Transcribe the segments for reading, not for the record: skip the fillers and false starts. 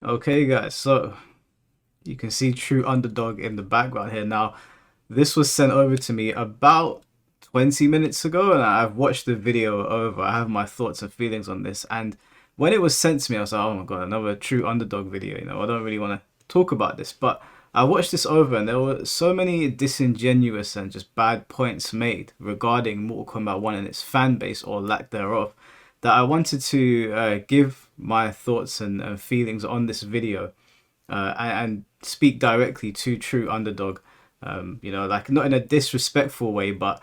Okay, guys, so you can see True Underdog in the background here. Now, this was sent over to me about 20 minutes ago, and I've watched the video over. I have my thoughts and feelings on this. And when it was sent to me, I was like, oh my God, another True Underdog video. I don't really want to talk about this, but I watched this over, and there were so many disingenuous and just bad points made regarding Mortal Kombat 1 and its fan base or lack thereof that I wanted to give my thoughts and feelings on this video and speak directly to True Underdog. Like not in a disrespectful way, but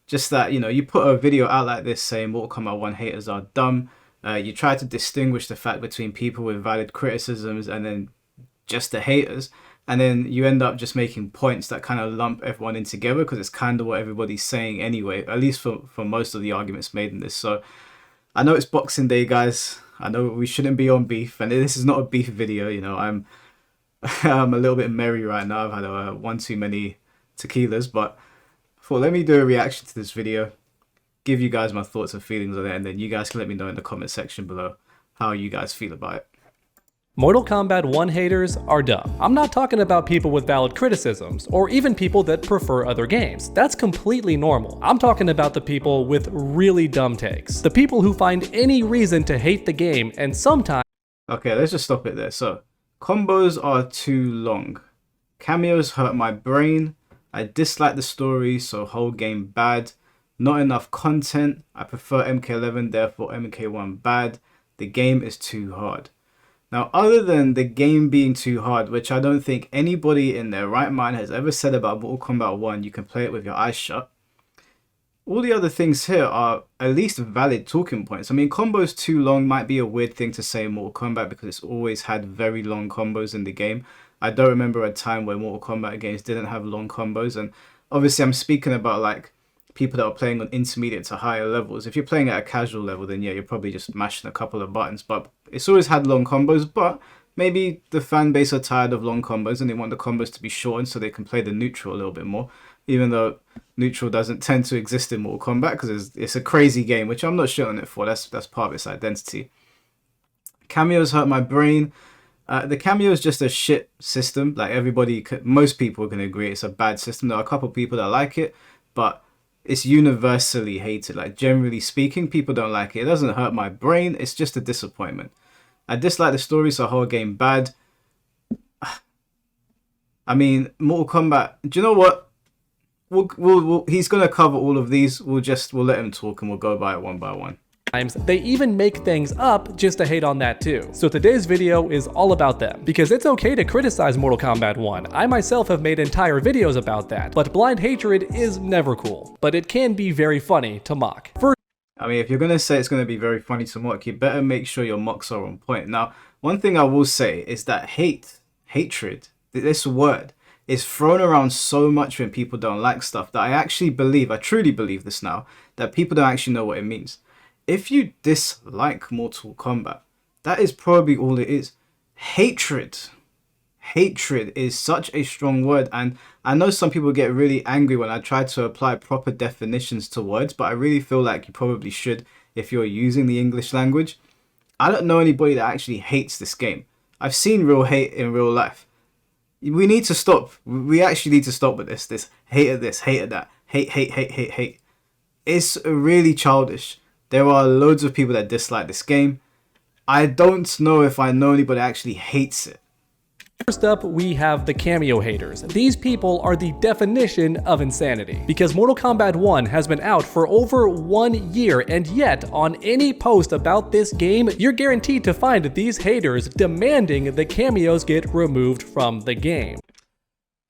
just that, you put a video out like this saying Mortal Kombat 1 haters are dumb. You try to distinguish the fact between people with valid criticisms and then just the haters. And then you end up just making points that kind of lump everyone in together because it's kind of what everybody's saying anyway, at least for most of the arguments made in this. So I know it's Boxing Day, guys. I know we shouldn't be on beef, and this is not a beef video. I'm I'm a little bit merry right now. I've had one too many tequilas, but let me do a reaction to this video, give you guys my thoughts and feelings on it, and then you guys can let me know in the comment section below how you guys feel about it. Mortal Kombat 1 haters are dumb. I'm not talking about people with valid criticisms, or even people that prefer other games. That's completely normal. I'm talking about the people with really dumb takes. The people who find any reason to hate the game and sometimes... Okay, let's just stop it there. So, combos are too long. Cameos hurt my brain. I dislike the story, so whole game bad. Not enough content. I prefer MK11, therefore MK1 bad. The game is too hard. Now, other than the game being too hard, which I don't think anybody in their right mind has ever said about Mortal Kombat 1, you can play it with your eyes shut. All the other things here are at least valid talking points. I mean, combos too long might be a weird thing to say in Mortal Kombat because it's always had very long combos in the game. I don't remember a time where Mortal Kombat games didn't have long combos. And obviously, I'm speaking about like people that are playing on intermediate to higher levels. If you're playing at a casual level, then yeah, you're probably just mashing a couple of buttons. But it's always had long combos, but maybe the fan base are tired of long combos and they want the combos to be shortened so they can play the neutral a little bit more. Even though neutral doesn't tend to exist in Mortal Kombat because it's a crazy game, which I'm not shitting it for. That's part of its identity. Cameos hurt my brain. The cameo is just a shit system. Like most people can agree it's a bad system. There are a couple of people that like it, but it's universally hated. Like generally speaking, people don't like it. It doesn't hurt my brain. It's just a disappointment. I dislike the story, so whole game bad. I mean, Mortal Kombat. Do you know what? He's gonna cover all of these. We'll let him talk and we'll go by it one by one. They even make things up just to hate on that too. So today's video is all about them, because it's okay to criticize Mortal Kombat 1. I myself have made entire videos about that, but blind hatred is never cool. But it can be very funny to mock. I mean, if you're gonna say it's gonna be very funny to mock, you better make sure your mocks are on point. Now, one thing I will say is that hatred, this word, is thrown around so much when people don't like stuff that I truly believe this now, that people don't actually know what it means. If you dislike Mortal Kombat, that is probably all it is. Hatred. Hatred is such a strong word, and I know some people get really angry when I try to apply proper definitions to words, but I really feel like you probably should if you're using the English language. I don't know anybody that actually hates this game. I've seen real hate in real life. We need to stop. We actually need to stop with this hate of this, hate of that, hate. It's really childish. There are loads of people that dislike this game. I don't know if I know anybody that actually hates it. First up, we have the cameo haters. These people are the definition of insanity, because Mortal Kombat 1 has been out for over 1 year, and yet on any post about this game, you're guaranteed to find these haters demanding the cameos get removed from the game.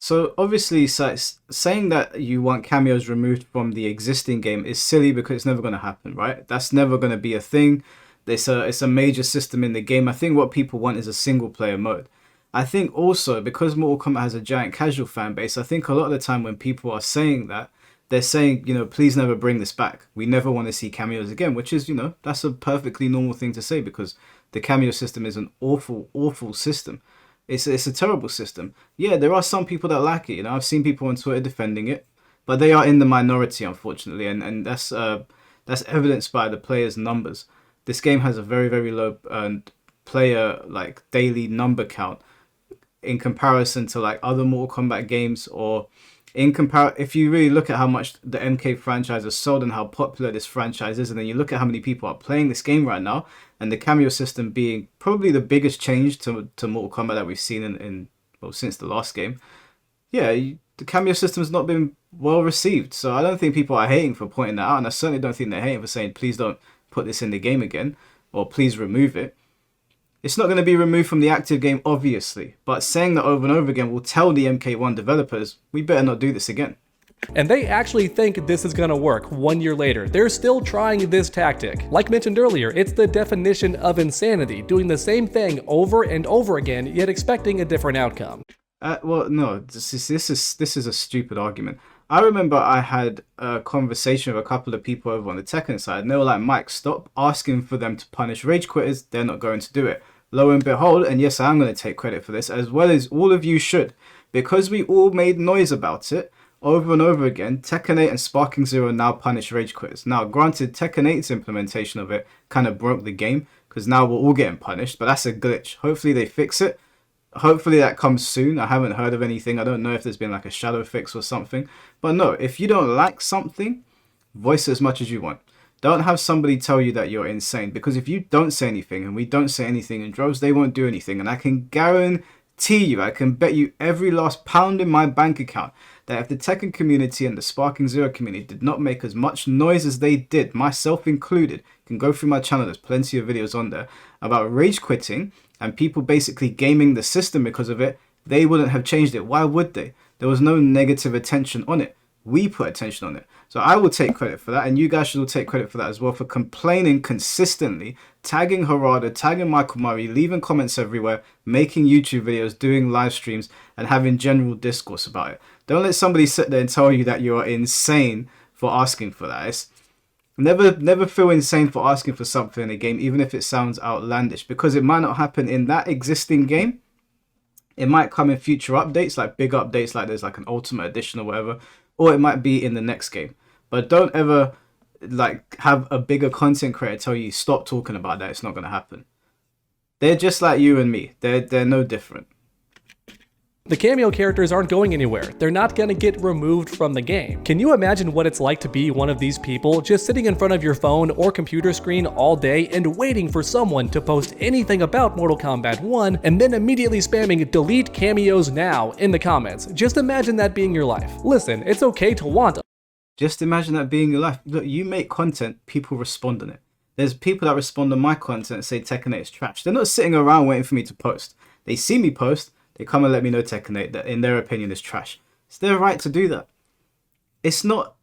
So obviously saying that you want cameos removed from the existing game is silly because it's never going to happen, right? That's never going to be a thing. It's a major system in the game. I think what people want is a single player mode. I think also because Mortal Kombat has a giant casual fan base, I think a lot of the time when people are saying that, they're saying, please never bring this back. We never want to see cameos again, which is, that's a perfectly normal thing to say because the cameo system is an awful, awful system. It's a terrible system. Yeah, there are some people that like it. I've seen people on Twitter defending it, but they are in the minority, unfortunately, and that's evidenced by the players' numbers. This game has a very, very low player like daily number count in comparison to like other Mortal Kombat games, or if you really look at how much the MK franchise has sold and how popular this franchise is, and then you look at how many people are playing this game right now, and the cameo system being probably the biggest change to Mortal Kombat that we've seen in well, since the last game. Yeah, the cameo system has not been well received, so I don't think people are hating for pointing that out, and I certainly don't think they're hating for saying please don't put this in the game again, or please remove it. It's not going to be removed from the active game, obviously, but saying that over and over again will tell the MK1 developers, we better not do this again. And they actually think this is gonna work 1 year later. They're still trying this tactic. Like mentioned earlier, it's the definition of insanity, doing the same thing over and over again, yet expecting a different outcome. Well, no, this is a stupid argument. I remember I had a conversation with a couple of people over on the Tekken side, and they were like, Mike, stop asking for them to punish rage quitters. They're not going to do it. Lo and behold, and yes, I'm going to take credit for this, as well as all of you should, because we all made noise about it over and over again. Tekken 8 and Sparking Zero now punish rage quitters. Now, granted, Tekken 8's implementation of it kind of broke the game, because now we're all getting punished, but that's a glitch. Hopefully they fix it. Hopefully that comes soon. I haven't heard of anything. I don't know if there's been like a shadow fix or something. But no, if you don't like something, voice it as much as you want. Don't have somebody tell you that you're insane, because if you don't say anything and we don't say anything in droves, they won't do anything. And I can guarantee you, I can bet you every last pound in my bank account that if the Tekken community and the Sparking Zero community did not make as much noise as they did, myself included, you can go through my channel, there's plenty of videos on there about rage quitting and people basically gaming the system because of it, they wouldn't have changed it. Why would they? There was no negative attention on it. We put attention on it. So I will take credit for that, and you guys should all take credit for that as well, for complaining consistently, tagging Harada, tagging Michael Murray, leaving comments everywhere, making YouTube videos, doing live streams, and having general discourse about it. Don't let somebody sit there and tell you that you're insane for asking for that. It's never feel insane for asking for something in a game, even if it sounds outlandish, because it might not happen in that existing game. It might come in future updates, like big updates, like there's like an Ultimate Edition or whatever, or it might be in the next game. But don't ever like have a bigger content creator tell you stop talking about that. It's not going to happen. They're just like you and me. They're no different. The cameo characters aren't going anywhere. They're not gonna get removed from the game. Can you imagine what it's like to be one of these people, just sitting in front of your phone or computer screen all day and waiting for someone to post anything about Mortal Kombat 1 and then immediately spamming delete cameos now in the comments? Just imagine that being your life. Listen, it's okay to want. Just imagine that being your life. Look, you make content, people respond on it. There's people that respond on my content and say Tekken 8 is trash. They're not sitting around waiting for me to post. They see me post, they come and let me know Tekken 8 that in their opinion is trash. It's their right to do that. It's not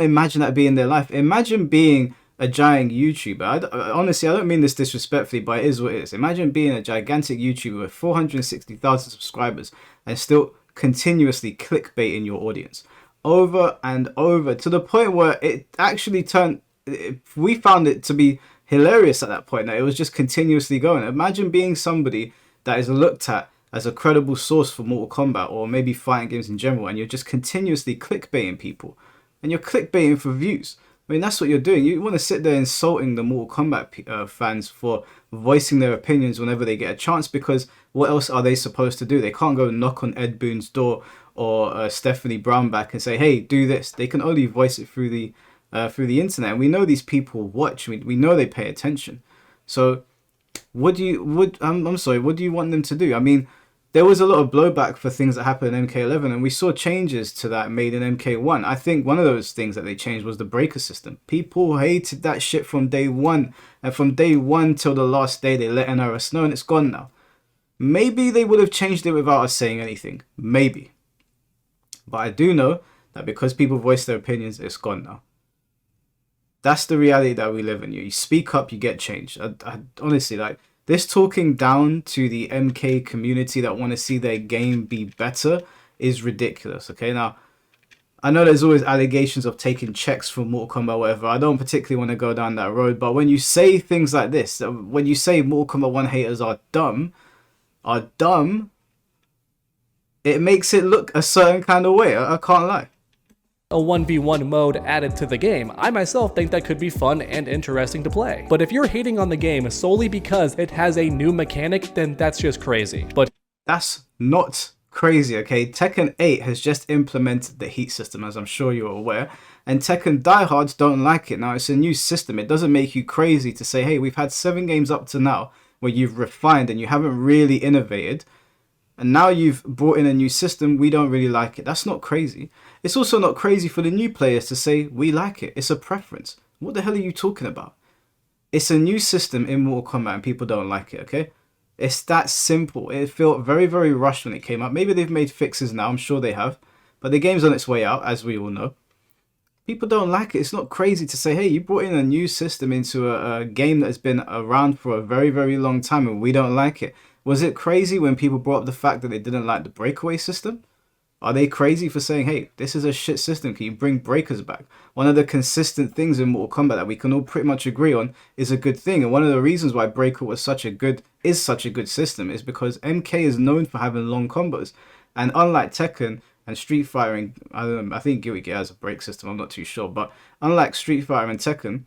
imagine that being their life. Imagine being a giant YouTuber. Honestly, I don't mean this disrespectfully, but it is what it is. Imagine being a gigantic YouTuber with 460,000 subscribers and still continuously clickbaiting your audience over and over to the point where it actually we found it to be hilarious at that point, that it was just continuously going. Imagine being somebody that is looked at as a credible source for Mortal Kombat or maybe fighting games in general, and you're just continuously clickbaiting people, and you're clickbaiting for views. I mean, that's what you're doing. You want to sit there insulting the Mortal Kombat fans for voicing their opinions whenever they get a chance, because what else are they supposed to do? They can't go knock on Ed Boon's door or Stephanie Brownback and say, hey, do this. They can only voice it through the internet. And we know these people watch. We know they pay attention. So what do you want them to do? I mean, there was a lot of blowback for things that happened in MK11, and we saw changes to that made in MK1. I think one of those things that they changed was the breaker system. People hated that shit from day one, and from day one till the last day, they let NRS know, and it's gone now. Maybe they would have changed it without us saying anything. Maybe. But I do know that because people voice their opinions, it's gone now. That's the reality that we live in. You speak up, you get change. I honestly, like, this talking down to the MK community that want to see their game be better is ridiculous, okay? Now, I know there's always allegations of taking checks from Mortal Kombat, whatever. I don't particularly want to go down that road, but when you say things like this, when you say Mortal Kombat 1 haters are dumb, it makes it look a certain kind of way. I can't lie. a 1v1 mode added to the game. I myself think that could be fun and interesting to play. But if you're hating on the game solely because it has a new mechanic, then that's just crazy. But that's not crazy, okay? Tekken 8 has just implemented the heat system, as I'm sure you're aware, and Tekken diehards don't like it. Now, it's a new system. It doesn't make you crazy to say, hey, we've had 7 games up to now where you've refined and you haven't really innovated, and now you've brought in a new system, we don't really like it. That's not crazy. It's also not crazy for the new players to say, we like it. It's a preference. What the hell are you talking about? It's a new system in Mortal Kombat and people don't like it, okay? It's that simple. It felt very, very rushed when it came out. Maybe they've made fixes now. I'm sure they have. But the game's on its way out, as we all know. People don't like it. It's not crazy to say, hey, you brought in a new system into a game that has been around for a very, very long time and we don't like it. Was it crazy when people brought up the fact that they didn't like the breakaway system? Are they crazy for saying, hey, this is a shit system, can you bring breakers back? One of the consistent things in Mortal Kombat that we can all pretty much agree on is a good thing. And one of the reasons why breaker was such a good system is because MK is known for having long combos. And unlike Tekken and Street Fighter, and I don't know, I think Guilty Gear has a break system, I'm not too sure. But unlike Street Fighter and Tekken,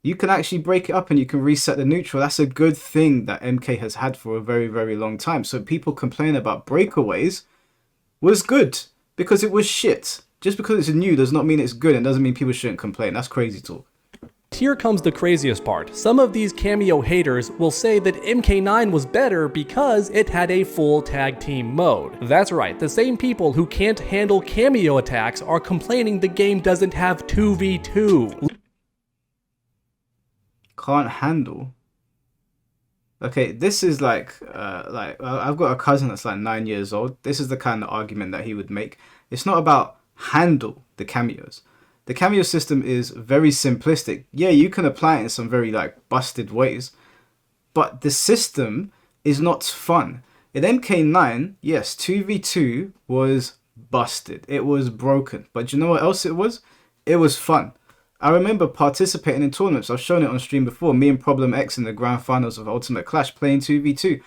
you can actually break it up and you can reset the neutral. That's a good thing that MK has had for a very, very long time. So people complain about breakaways was good because it was shit. Just because it's new does not mean it's good and doesn't mean people shouldn't complain. That's crazy talk. here comes the craziest part. Some of these Cameo haters will say that MK9 was better because it had a full tag team mode. That's right, the same people who can't handle Cameo attacks are complaining the game doesn't have 2v2. Can't handle? Okay, this is like I've got a cousin that's like 9 years old. This is the kind of argument that he would make. It's not about handle the cameos. The cameo system is very simplistic. Yeah, you can apply it in some very like busted ways, but the system is not fun. In MK9, yes, 2v2 was busted. It was broken. But you know what else it was? It was fun. I remember participating in tournaments. I've shown it on stream before. Me and Problem X in the grand finals of Ultimate Clash playing 2v2.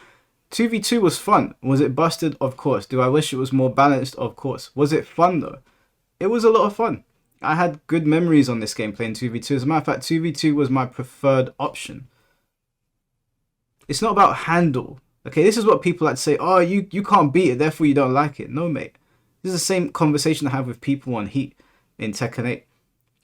2v2 was fun. Was it busted? Of course. Do I wish it was more balanced? Of course. Was it fun though? It was a lot of fun. I had good memories on this game playing 2v2. As a matter of fact, 2v2 was my preferred option. It's not about handle. Okay, this is what people like to say. Oh, you can't beat it, therefore you don't like it. No, mate. This is the same conversation I have with people on Heat in Tekken 8.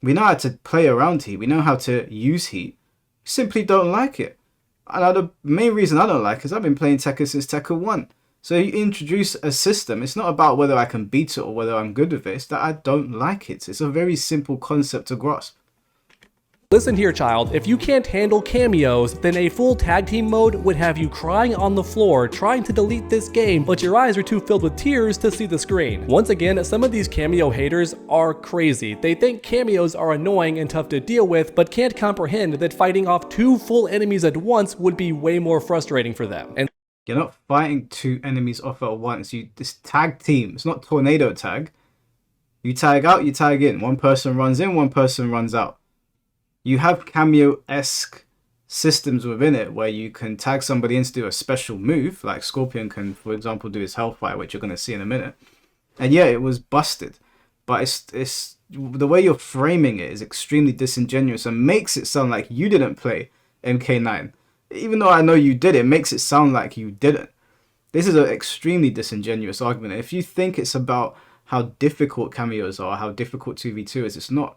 We know how to play around Heat. We know how to use Heat. We simply don't like it. And the main reason I don't like it is I've been playing Tekken since Tekken 1. So you introduce a system. It's not about whether I can beat it or whether I'm good with it. It's that I don't like it. It's a very simple concept to grasp. Listen here, child, if you can't handle cameos, then a full tag team mode would have you crying on the floor trying to delete this game, but your eyes are too filled with tears to see the screen. Once again, some of these cameo haters are crazy. They think cameos are annoying and tough to deal with, but can't comprehend that fighting off two full enemies at once would be way more frustrating for them. And you're not fighting two enemies off at once. This tag team. It's not tornado tag. You tag out, you tag in. One person runs in, one person runs out. You have cameo-esque systems within it where you can tag somebody in to do a special move, like Scorpion can, for example, do his Hellfire, which you're going to see in a minute. And yeah, it was busted. But it's the way you're framing it is extremely disingenuous and makes it sound like you didn't play MK9. Even though I know you did, it makes it sound like you didn't. This is an extremely disingenuous argument. If you think it's about how difficult cameos are, how difficult 2v2 is, it's not.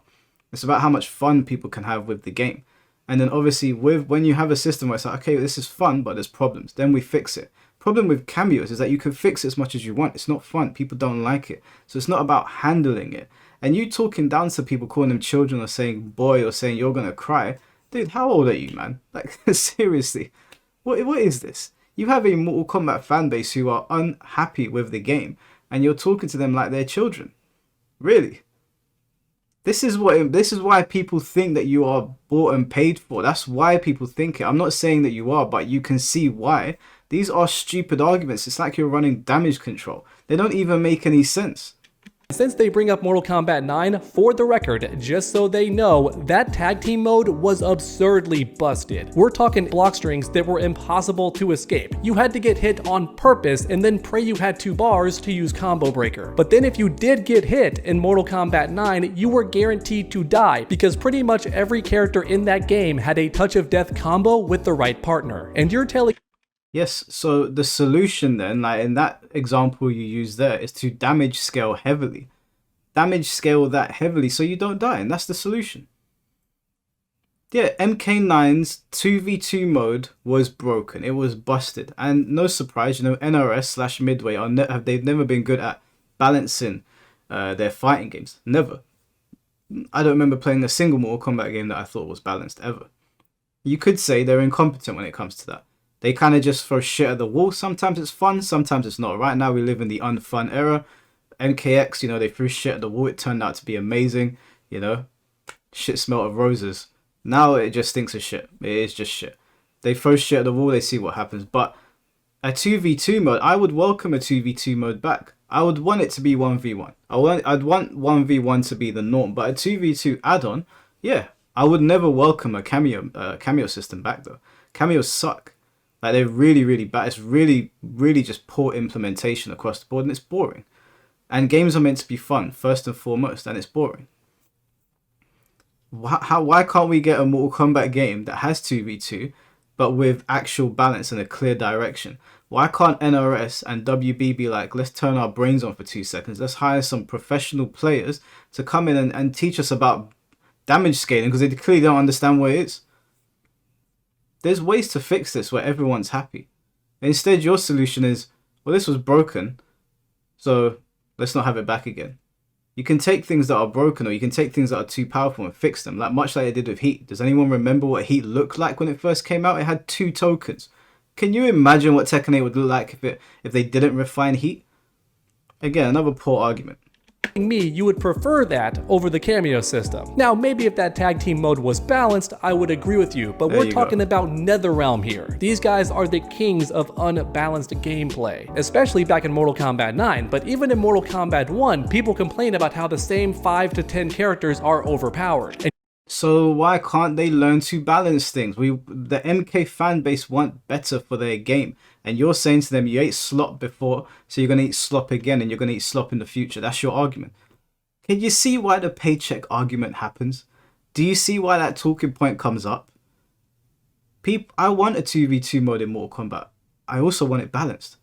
It's about how much fun people can have with the game. And then obviously when you have a system where it's like, okay, this is fun, but there's problems, then we fix it. Problem with cameos is that you can fix it as much as you want. It's not fun. People don't like it. So it's not about handling it. And you talking down to people, calling them children or saying boy or saying you're going to cry. Dude, how old are you, man? Like, seriously. What is this? You have a Mortal Kombat fan base who are unhappy with the game. And you're talking to them like they're children. Really? This is why people think that you are bought and paid for. That's why people think it. I'm not saying that you are, but you can see why. These are stupid arguments. It's like you're running damage control. They don't even make any sense. Since they bring up Mortal Kombat 9, for the record, just so they know, that tag team mode was absurdly busted. We're talking block strings that were impossible to escape. You had to get hit on purpose and then pray you had 2 bars to use Combo Breaker. But then if you did get hit in Mortal Kombat 9, you were guaranteed to die because pretty much every character in that game had a touch of death combo with the right partner. And you're telling Yes, so the solution then, like in that example you use there, is to damage scale heavily. Damage scale that heavily so you don't die, and that's the solution. Yeah, MK9's 2v2 mode was broken. It was busted. And no surprise, NRS / Midway they've never been good at balancing their fighting games. Never. I don't remember playing a single Mortal Kombat game that I thought was balanced ever. You could say they're incompetent when it comes to that. They kind of just throw shit at the wall. Sometimes it's fun, sometimes it's not. Right now we live in the unfun era. MKX, they threw shit at the wall. It turned out to be amazing, Shit smelt of roses. Now it just stinks of shit. It is just shit. They throw shit at the wall, they see what happens. But a 2v2 mode, I would welcome a 2v2 mode back. I would want it to be 1v1. I'd want 1v1 to be the norm. But a 2v2 add-on, yeah. I would never welcome a cameo system back though. Cameos suck. Like they're really, really bad. It's really, really just poor implementation across the board, and it's boring. And games are meant to be fun, first and foremost, and it's boring. Why can't we get a Mortal Kombat game that has 2v2, but with actual balance and a clear direction? Why can't NRS and WB be like, let's turn our brains on for 2 seconds. Let's hire some professional players to come in and teach us about damage scaling, because they clearly don't understand what it is. There's ways to fix this where everyone's happy. Instead, your solution is, well, this was broken, so let's not have it back again. You can take things that are broken, or you can take things that are too powerful and fix them, much like they did with Heat. Does anyone remember what Heat looked like when it first came out? It had 2 tokens. Can you imagine what Tekken 8 would look like if they didn't refine Heat? Again, another poor argument. Me, you would prefer that over the cameo system. Now, maybe if that tag team mode was balanced, I would agree with you, but we're talking about NetherRealm here. These guys are the kings of unbalanced gameplay, especially back in Mortal Kombat 9, but even in Mortal Kombat 1, people complain about how the same 5 to 10 characters are overpowered. So why can't they learn to balance things? The MK fan base want better for their game. And you're saying to them, you ate slop before, so you're going to eat slop again, and you're going to eat slop in the future. That's your argument. Can you see why the paycheck argument happens? Do you see why that talking point comes up? I want a 2v2 mode in Mortal Kombat. I also want it balanced.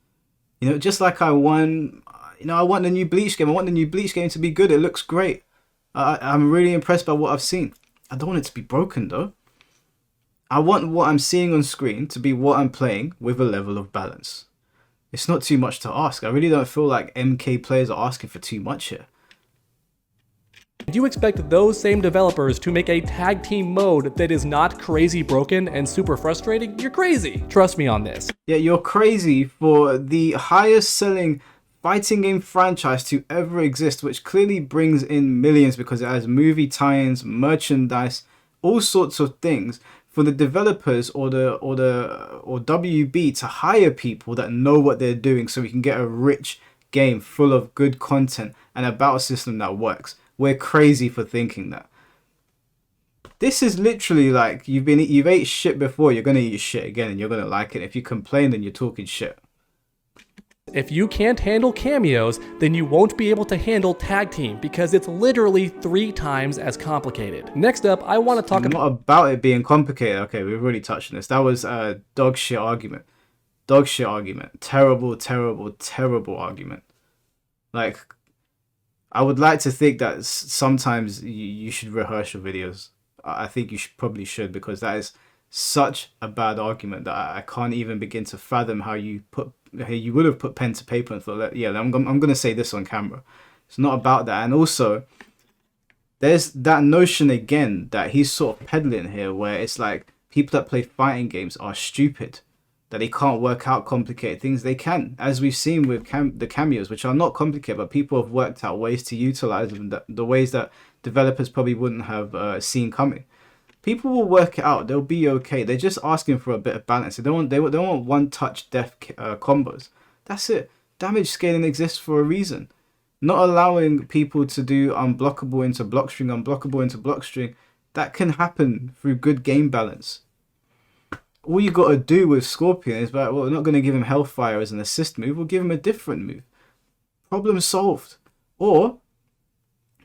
Just like I want the new Bleach game. I want the new Bleach game to be good. It looks great. I'm really impressed by what I've seen. I don't want it to be broken though. I want what I'm seeing on screen to be what I'm playing with a level of balance. It's not too much to ask. I really don't feel like MK players are asking for too much here. Do you expect those same developers to make a tag team mode that is not crazy broken and super frustrating? You're crazy. Trust me on this. Yeah, you're crazy for the highest selling fighting game franchise to ever exist, which clearly brings in millions because it has movie tie-ins, merchandise, all sorts of things. For the developers or WB to hire people that know what they're doing, so we can get a rich game full of good content and a battle system that works. We're crazy for thinking that. This is literally like you've ate shit before, you're gonna eat shit again, and you're gonna like it. If you complain, then you're talking shit. If you can't handle cameos, then you won't be able to handle tag team because it's literally 3 times as complicated. Next up, I want to talk about it being complicated. Okay, we've already touched on this. That was a dog shit argument. Dog shit argument. Terrible, terrible, terrible argument. Like, I would like to think that sometimes you should rehearse your videos. I think you probably should, because that is such a bad argument that I can't even begin to fathom how you would have put pen to paper and thought, yeah, I'm going to say this on camera. It's not about that. And also, there's that notion again that he's sort of peddling here, where it's like people that play fighting games are stupid, that they can't work out complicated things. They can, as we've seen with the cameos, which are not complicated, but people have worked out ways to utilize them, the ways that developers probably wouldn't have seen coming. People will work it out. They'll be okay. They're just asking for a bit of balance. They don't want one-touch death combos. That's it. Damage scaling exists for a reason. not allowing people to do unblockable into block string, unblockable into block string, that can happen through good game balance. All you got to do with Scorpion is, well, we're not going to give him Hellfire as an assist move, we'll give him a different move. Problem solved. Or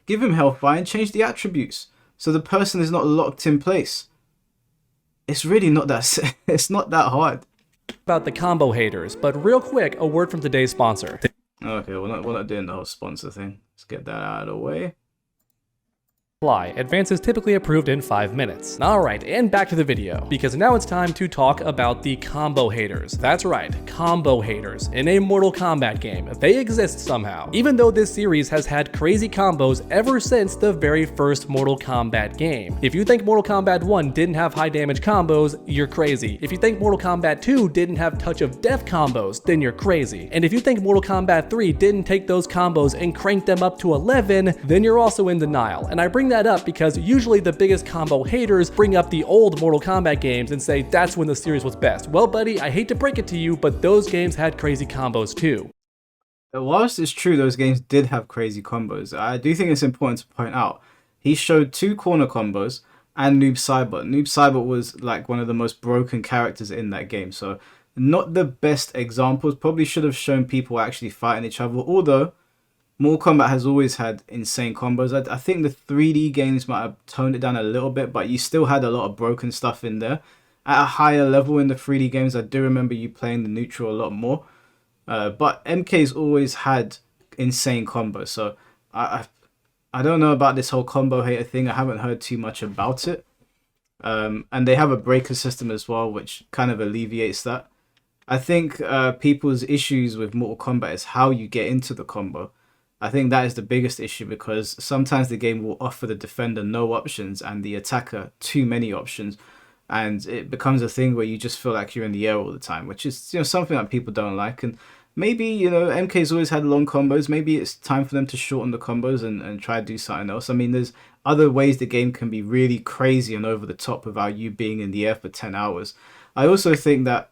give him Hellfire and change the attributes so the person is not locked in place. It's really not that it's not that hard. About the combo haters, but real quick, a word from today's sponsor. Okay, we're not doing the whole sponsor thing. Let's get that out of the way. Advances typically approved in 5 minutes. Alright, and back to the video, because now it's time to talk about the combo haters. That's right, combo haters. In a Mortal Kombat game, they exist somehow. Even though this series has had crazy combos ever since the very first Mortal Kombat game. If you think Mortal Kombat 1 didn't have high damage combos, you're crazy. If you think Mortal Kombat 2 didn't have touch of death combos, then you're crazy. And if you think Mortal Kombat 3 didn't take those combos and crank them up to 11, then you're also in denial. And I bring that up because usually the biggest combo haters bring up the old Mortal Kombat games and say that's when the series was best. Well, buddy, I hate to break it to you, but those games had crazy combos too. Whilst it's true those games did have crazy combos, I do think it's important to point out he showed 2 corner combos and Noob Saibot. Noob Saibot was like one of the most broken characters in that game, so not the best examples. Probably should have shown people actually fighting each other, although Mortal Kombat has always had insane combos. I think the 3D games might have toned it down a little bit, but you still had a lot of broken stuff in there. At a higher level in the 3D games, I do remember you playing the neutral a lot more. But MK's always had insane combos, so I don't know about this whole combo hater thing. I haven't heard too much about it. And they have a breaker system as well, which kind of alleviates that. I think people's issues with Mortal Kombat is how you get into the combo. I think that is the biggest issue, because sometimes the game will offer the defender no options and the attacker too many options, and it becomes a thing where you just feel like you're in the air all the time, which is something that people don't like. And maybe MK's always had long combos. Maybe it's time for them to shorten the combos and try to do something else. I mean, there's other ways the game can be really crazy and over the top without you being in the air for 10 hours. I also think that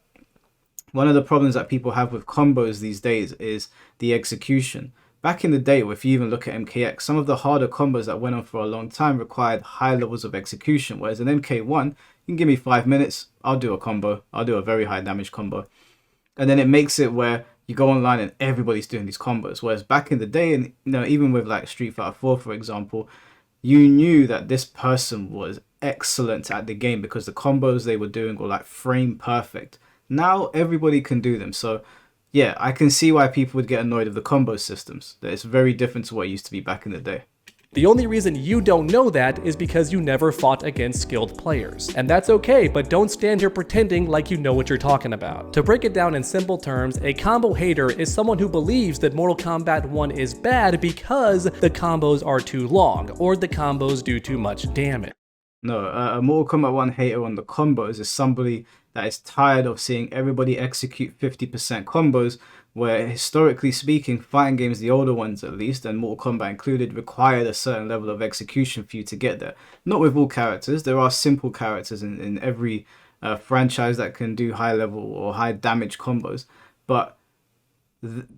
one of the problems that people have with combos these days is the execution. Back in the day, if you even look at MKX, some of the harder combos that went on for a long time required high levels of execution, whereas in MK1, you can give me 5 minutes, I'll do a combo, I'll do a very high damage combo. And then it makes it where you go online and everybody's doing these combos, whereas back in the day, and even with like Street Fighter 4, for example, you knew that this person was excellent at the game because the combos they were doing were like frame perfect. Now everybody can do them, so yeah, I can see why people would get annoyed of the combo systems. That it's very different to what it used to be back in the day. The only reason you don't know that is because you never fought against skilled players. And that's okay, but don't stand here pretending like you know what you're talking about. To break it down in simple terms, a combo hater is someone who believes that Mortal Kombat 1 is bad because the combos are too long, or the combos do too much damage. No, a Mortal Kombat 1 hater on the combos is somebody that is tired of seeing everybody execute 50% combos, where historically speaking, fighting games, the older ones at least, and Mortal Kombat included, required a certain level of execution for you to get there. Not with all characters. There are simple characters in every franchise that can do high level or high damage combos, but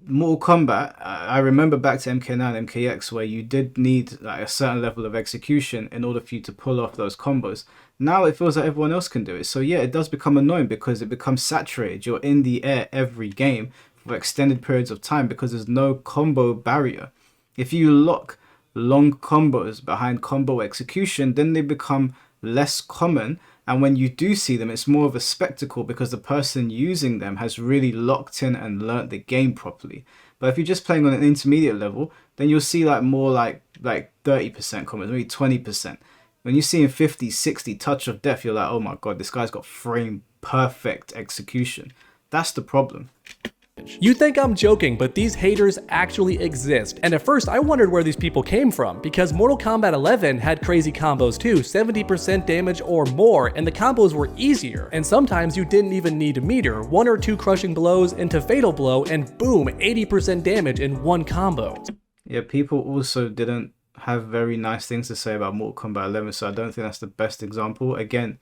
Mortal Kombat, I remember back to MK9, MKX, where you did need like a certain level of execution in order for you to pull off those combos. Now it feels like everyone else can do it. So yeah, it does become annoying because it becomes saturated. You're in the air every game for extended periods of time because there's no combo barrier. If you lock long combos behind combo execution, then they become less common. And when you do see them, it's more of a spectacle because the person using them has really locked in and learnt the game properly. But if you're just playing on an intermediate level, then you'll see like more like 30% combos, maybe 20%. When you're seeing 50, 60 touch of death, you're like, oh my god, this guy's got frame perfect execution. That's the problem. You think I'm joking, but these haters actually exist. And at first I wondered where these people came from, because Mortal Kombat 11 had crazy combos too, 70% damage or more, and the combos were easier. And sometimes you didn't even need meter, 1 or 2 crushing blows into fatal blow, and boom, 80% damage in one combo. Yeah, people also didn't have very nice things to say about Mortal Kombat 11, so I don't think that's the best example. Again,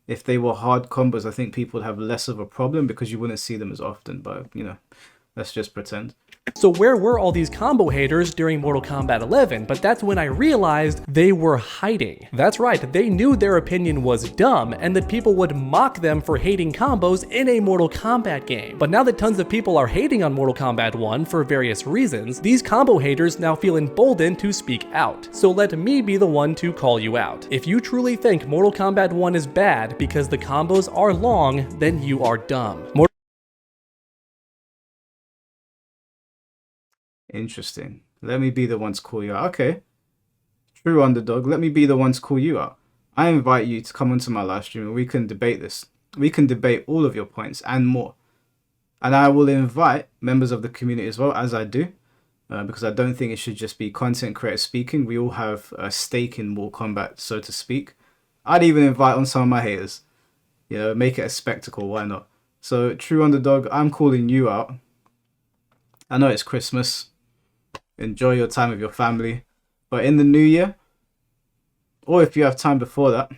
if they were hard combos, I think people would have less of a problem because you wouldn't see them as often. But, Let's just pretend. So where were all these combo haters during Mortal Kombat 11? But that's when I realized they were hiding. That's right, they knew their opinion was dumb and that people would mock them for hating combos in a Mortal Kombat game. But now that tons of people are hating on Mortal Kombat 1 for various reasons, these combo haters now feel emboldened to speak out. So let me be the one to call you out. If you truly think Mortal Kombat 1 is bad because the combos are long, then you are dumb. Interesting. Let me be the one to call you out. Okay. TrueUnderDawg, let me be the one to call you out. I invite you to come onto my live stream and we can debate this. We can debate all of your points and more. And I will invite members of the community as well, as I do, because I don't think it should just be content creators speaking. We all have a stake in Mortal Kombat, so to speak. I'd even invite on some of my haters. You know, make it a spectacle. Why not? So, TrueUnderDawg, I'm calling you out. I know it's Christmas. Enjoy your time with your family. But in the new year, or if you have time before that,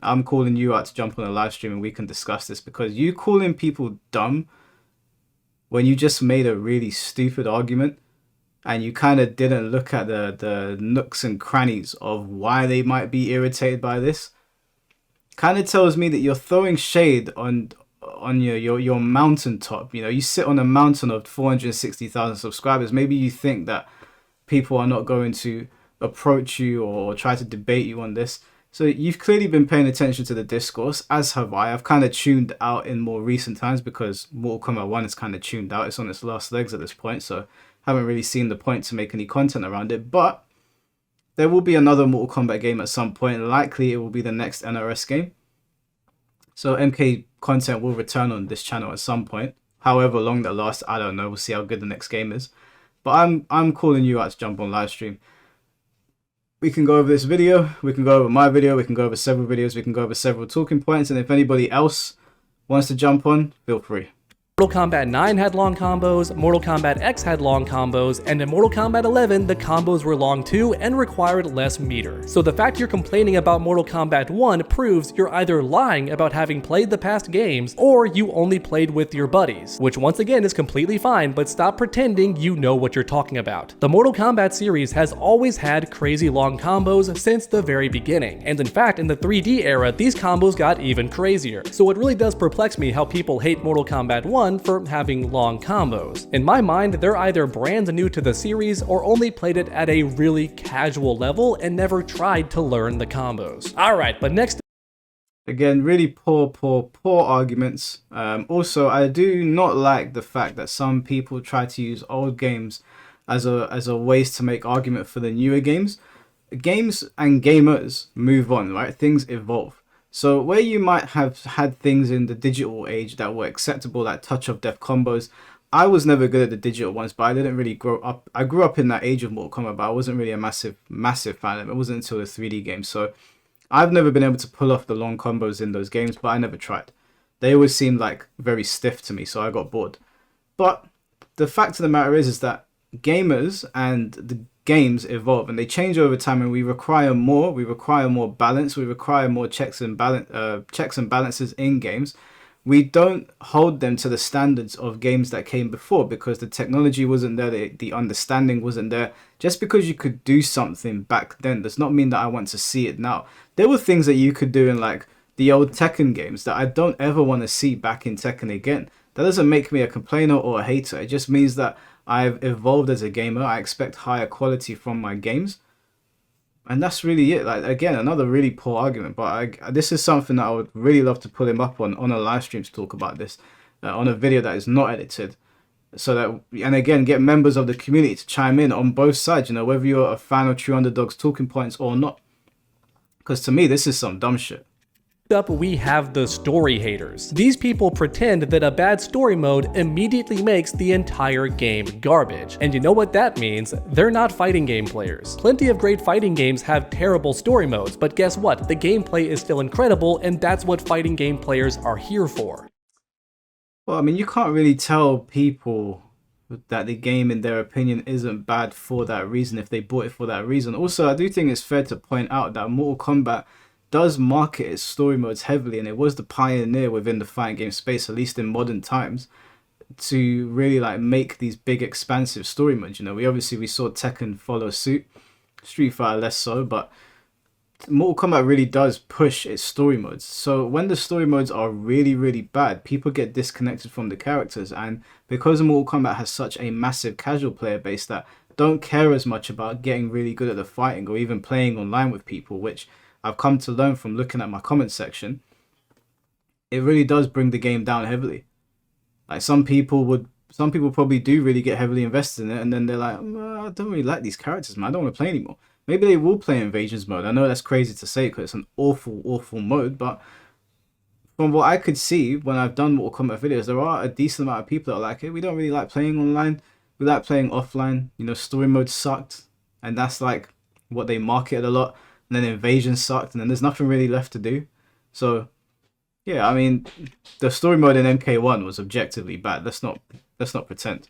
I'm calling you out to jump on a live stream and we can discuss this, because you calling people dumb when you just made a really stupid argument and you kind of didn't look at the nooks and crannies of why they might be irritated by this, kind of tells me that you're throwing shade on your mountaintop. You know, you sit on a mountain of 460,000 subscribers. Maybe you think that people are not going to approach you or try to debate you on this. So you've clearly been paying attention to the discourse, as have I. I've kind of tuned out in more recent times because Mortal Kombat 1 is kind of tuned out. It's on its last legs at this point, so haven't really seen the point to make any content around it. But there will be another Mortal Kombat game at some point. Likely it will be the next NRS game. So MK content will return on this channel at some point. However long that lasts, I don't know. We'll see how good the next game is. But I'm calling you out to jump on live stream. We can go over this video. We can go over my video. We can go over several videos. We can go over several talking points. And if anybody else wants to jump on, feel free. Mortal Kombat 9 had long combos, Mortal Kombat X had long combos, and in Mortal Kombat 11, the combos were long too and required less meter. So the fact you're complaining about Mortal Kombat 1 proves you're either lying about having played the past games, or you only played with your buddies, which once again is completely fine, but stop pretending you know what you're talking about. The Mortal Kombat series has always had crazy long combos since the very beginning, and in fact, in the 3D era, these combos got even crazier. So it really does perplex me how people hate Mortal Kombat 1 for having long combos. In my mind, they're either brand new to the series or only played it at a really casual level and never tried to learn the combos. Alright, but next... Again, really poor arguments. Also, I do not like the fact that some people try to use old games as a ways to make argument for the newer games. Games and gamers move on, right? Things evolve. So where you might have had things in the digital age that were acceptable, like touch of death combos, I was never good at the digital ones, but I didn't really grow up. I grew up in that age of Mortal Kombat, but I wasn't really a massive fan of it. It wasn't until the 3D game. So I've never been able to pull off the long combos in those games, but I never tried. They always seemed like very stiff to me, so I got bored. But the fact of the matter is that gamers and the games evolve and they change over time, and we require more balance, we require more checks and balances in games. We don't hold them to the standards of games that came before because the technology wasn't there, the understanding wasn't there. Just because you could do something back then does not mean that I want to see it now. There were things that you could do in like the old Tekken games that I don't ever want to see back in Tekken again. That doesn't make me a complainer or a hater. It just means that I've evolved as a gamer. I expect higher quality from my games. And that's really it. Like, again, another really poor argument. But this is something that I would really love to pull him up on a live stream to talk about this. On a video that is not edited. So that, and again, get members of the community to chime in on both sides. You know, whether you're a fan of TrueUnderDawg's talking points or not. Because to me, this is some dumb shit. Up, we have the story haters. These people pretend that a bad story mode immediately makes the entire game garbage. And you know what that means? They're not fighting game players. Plenty of great fighting games have terrible story modes, but guess what? The gameplay is still incredible, and that's what fighting game players are here for. Well, I mean, you can't really tell people that the game, in their opinion, isn't bad for that reason if they bought it for that reason. Also, I do think it's fair to point out that Mortal Kombat does market its story modes heavily, and it was the pioneer within the fighting game space, at least in modern times. to really like make these big expansive story modes. You know, we saw Tekken follow suit, Street Fighter less so, but Mortal Kombat really does push its story modes. So when the story modes are really, really bad, people get disconnected from the characters. And because Mortal Kombat has such a massive casual player base that don't care as much about getting really good at the fighting or even playing online with people, which I've come to learn from looking at my comment section, it really does bring the game down heavily. Like some people probably do really get heavily invested in it, and then they're like, I don't really like these characters, man. I don't want to play anymore. Maybe they will play Invasions mode. I know that's crazy to say because it's an awful, awful mode, but from what I could see when I've done Mortal Kombat videos, there are a decent amount of people that are like, hey, we don't really like playing online. We like playing offline. You know, story mode sucked, and that's like what they marketed a lot. And then Invasion sucked, and then there's nothing really left to do. So yeah, I mean, the story mode in MK1 was objectively bad. Let's not pretend.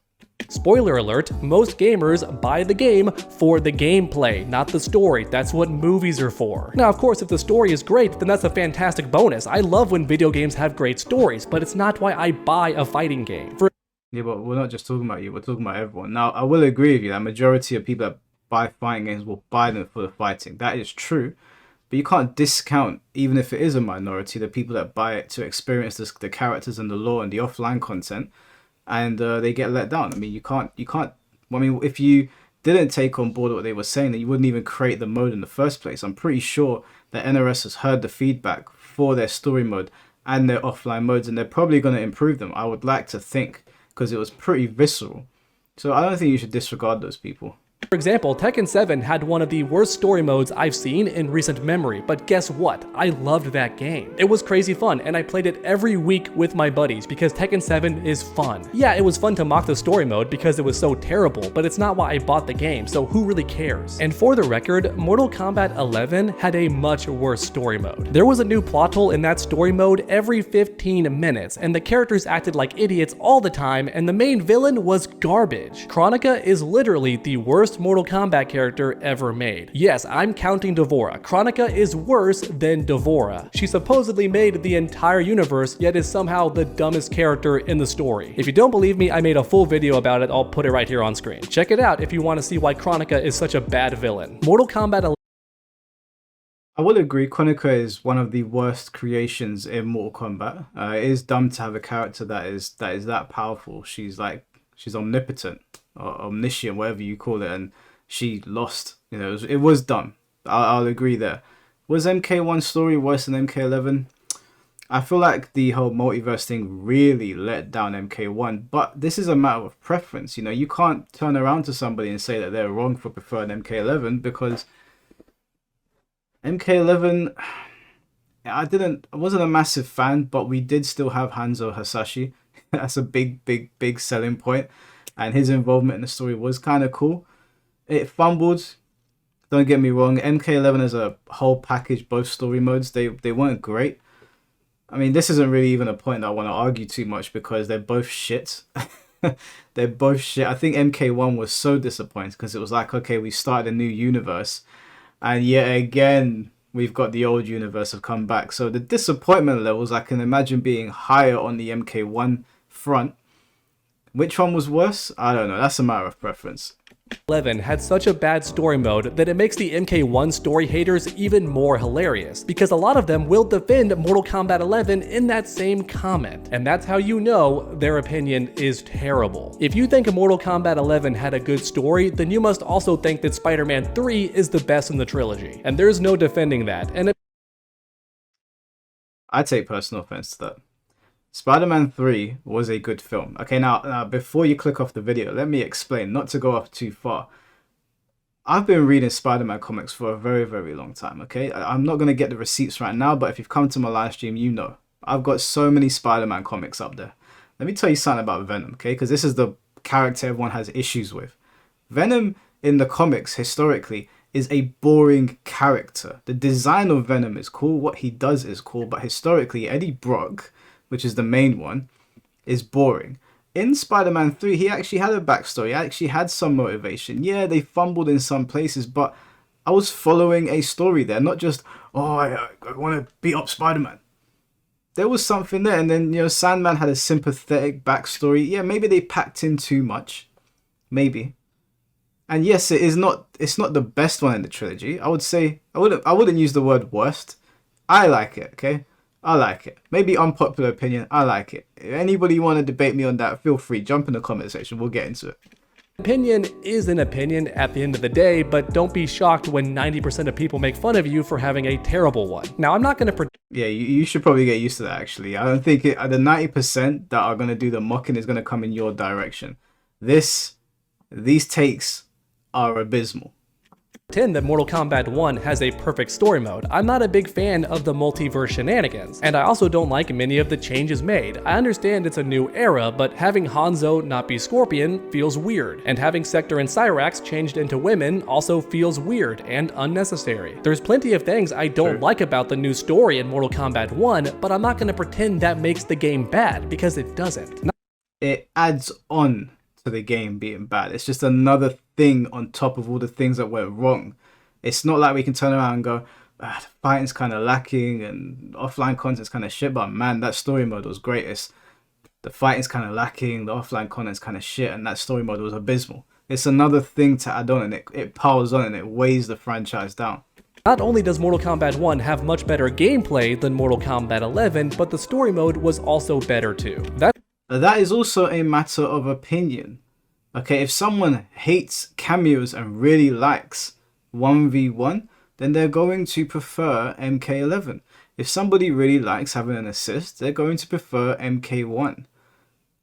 Spoiler alert, most gamers buy the game for the gameplay, not the story. That's what movies are for. Now, of course, if the story is great, then that's a fantastic bonus. I love when video games have great stories, but it's not why I buy a fighting game. Yeah, but we're not just talking about you, we're talking about everyone. Now, I will agree with you that majority of people that buy fighting games will buy them for the fighting. That is true. But you can't discount, even if it is a minority, the people that buy it to experience the characters and the lore and the offline content, and they get let down. I mean, you can't. I mean, if you didn't take on board what they were saying, then you wouldn't even create the mode in the first place. I'm pretty sure that NRS has heard the feedback for their story mode and their offline modes, and they're probably going to improve them. I would like to think, because it was pretty visceral. So I don't think you should disregard those people. For example, Tekken 7 had one of the worst story modes I've seen in recent memory, but guess what? I loved that game. It was crazy fun, and I played it every week with my buddies because Tekken 7 is fun. Yeah, it was fun to mock the story mode because it was so terrible, but it's not why I bought the game, so who really cares? And for the record, Mortal Kombat 11 had a much worse story mode. There was a new plot hole in that story mode every 15 minutes, and the characters acted like idiots all the time, and the main villain was garbage. Kronika is literally the worst Mortal Kombat character ever made. Yes, I'm counting D'Vorah. Kronika is worse than D'Vorah. She supposedly made the entire universe, yet is somehow the dumbest character in the story. If you don't believe me, I made a full video about it. I'll put it right here on screen. Check it out if you want to see why Kronika is such a bad villain. Mortal Kombat 11. I will agree, Kronika is one of the worst creations in Mortal Kombat. It is dumb to have a character that is that powerful. She's omnipotent or omniscient, whatever you call it, and she lost. You know, it was dumb. I'll agree there. Was MK1 story worse than MK11? I feel like the whole multiverse thing really let down MK1, but this is a matter of preference. You know, you can't turn around to somebody and say that they're wrong for preferring MK11 because MK11, I wasn't a massive fan, but we did still have Hanzo Hasashi. That's a big selling point. And his involvement in the story was kind of cool. It fumbled, don't get me wrong. MK11 as a whole package, both story modes, they weren't great. I mean, this isn't really even a point that I want to argue too much because they're both shit. They're both shit. I think MK1 was so disappointing because it was like, okay, we started a new universe. And yet again, we've got the old universe have come back. So the disappointment levels, I can imagine being higher on the MK1 front. Which one was worse? I don't know. That's a matter of preference. 11 had such a bad story mode that it makes the MK1 story haters even more hilarious, because a lot of them will defend Mortal Kombat 11 in that same comment, and that's how you know their opinion is terrible. If you think Mortal Kombat 11 had a good story, then you must also think that Spider-Man 3 is the best in the trilogy, and there's no defending that. And I take personal offense to that. Spider-Man 3 was a good film. Okay, now before you click off the video, let me explain, not to go off too far. I've been reading Spider-Man comics for a very, very long time, okay? I'm not going to get the receipts right now, but if you've come to my live stream, you know. I've got so many Spider-Man comics up there. Let me tell you something about Venom, okay? Because this is the character everyone has issues with. Venom in the comics, historically, is a boring character. The design of Venom is cool, what he does is cool, but historically, Eddie Brock, which is the main one, is boring. In Spider-Man 3, he actually had a backstory. He actually had some motivation. Yeah, they fumbled in some places, but I was following a story there, not just, oh, I want to beat up Spider-Man. there was something there. And then, Sandman had a sympathetic backstory. Yeah, maybe they packed in too much. Maybe. And yes, it's not the best one in the trilogy. I would say I wouldn't use the word worst. I like it, okay? I like it. Maybe unpopular opinion, I like it. If anybody want to debate me on that, feel free. Jump in the comment section. We'll get into it. Opinion is an opinion at the end of the day, but don't be shocked when 90% of people make fun of you for having a terrible one. Now, I'm not going to Yeah, you should probably get used to that, actually. I don't think the 90% that are going to do the mocking is going to come in your direction. These takes are abysmal. pretend that Mortal Kombat 1 has a perfect story mode. I'm not a big fan of the multiverse shenanigans, and I also don't like many of the changes made. I understand it's a new era, but having Hanzo not be Scorpion feels weird, and having Sector and Cyrax changed into women also feels weird and unnecessary. There's plenty of things I don't like about the new story in Mortal Kombat 1, but I'm not going to pretend that makes the game bad, because it doesn't. It adds on to the game being bad. It's just another thing on top of all the things that went wrong. It's not like we can turn around and go, the fighting's kind of lacking and offline content's kind of shit, but man, that story mode was great. The fighting's kind of lacking, the offline content's kind of shit, and that story mode was abysmal. It's another thing to add on, and it piles on and it weighs the franchise down. Not only does Mortal Kombat 1 have much better gameplay than Mortal Kombat 11, but the story mode was also better too. That is also a matter of opinion. Okay, if someone hates Cameos and really likes 1v1, then they're going to prefer MK11. If somebody really likes having an assist, they're going to prefer MK1.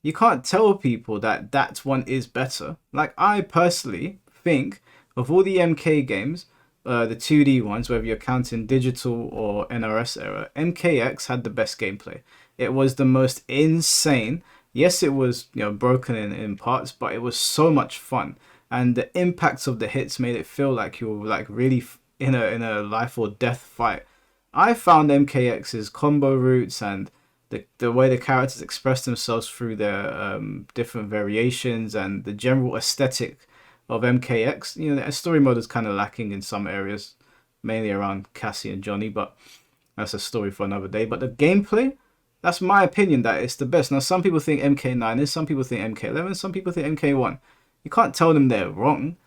You can't tell people that that one is better. Like, I personally think of all the MK games, the 2D ones, whether you're counting digital or NRS era, MKX had the best gameplay. It was the most insane. Yes, it was broken in parts, but it was so much fun, and the impacts of the hits made it feel like you were like really in a life or death fight. I found MKX's combo routes and the way the characters expressed themselves through their different variations and the general aesthetic of MKX. The story mode is kind of lacking in some areas, mainly around Cassie and Johnny, but that's a story for another day. But the gameplay, that's my opinion, that it's the best. Now, some people think MK9 is, some people think MK11, some people think MK1. You can't tell them they're wrong.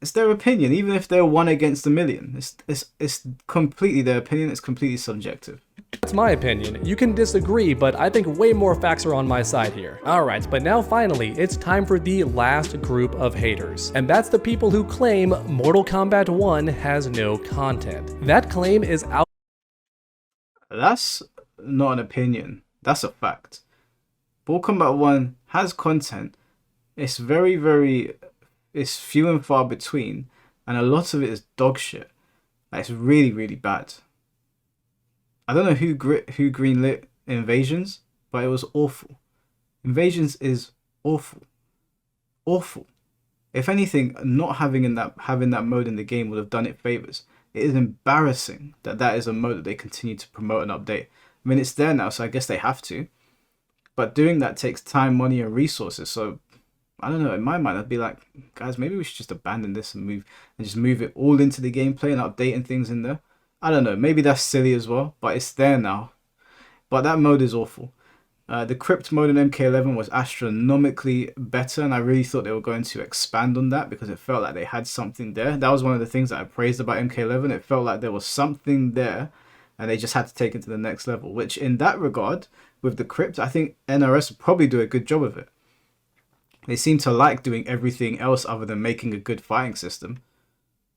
It's their opinion, even if they're one against a million. It's completely their opinion. It's completely subjective. That's my opinion. You can disagree, but I think way more facts are on my side here. Alright, but now finally, it's time for the last group of haters. And that's the people who claim Mortal Kombat 1 has no content. That claim is out. That's not an opinion. That's a fact. Mortal Kombat 1 has content. It's it's few and far between, and a lot of it is dog shit. It's really, really bad. I don't know who greenlit Invasions, but it was awful. Invasions is awful. Awful. If anything, not having that mode in the game would have done it favors. It is embarrassing that is a mode that they continue to promote and update. I mean, it's there now, so I guess they have to. But doing that takes time, money, and resources. So, I don't know. In my mind, I'd be like, guys, maybe we should just abandon this and just move it all into the gameplay and updating things in there. I don't know. Maybe that's silly as well, but it's there now. But that mode is awful. The crypt mode in MK11 was astronomically better, and I really thought they were going to expand on that because it felt like they had something there. That was one of the things that I praised about MK11. It felt like there was something there, and they just had to take it to the next level, which in that regard, with the crypt, I think NRS would probably do a good job of it. They seem to like doing everything else other than making a good fighting system.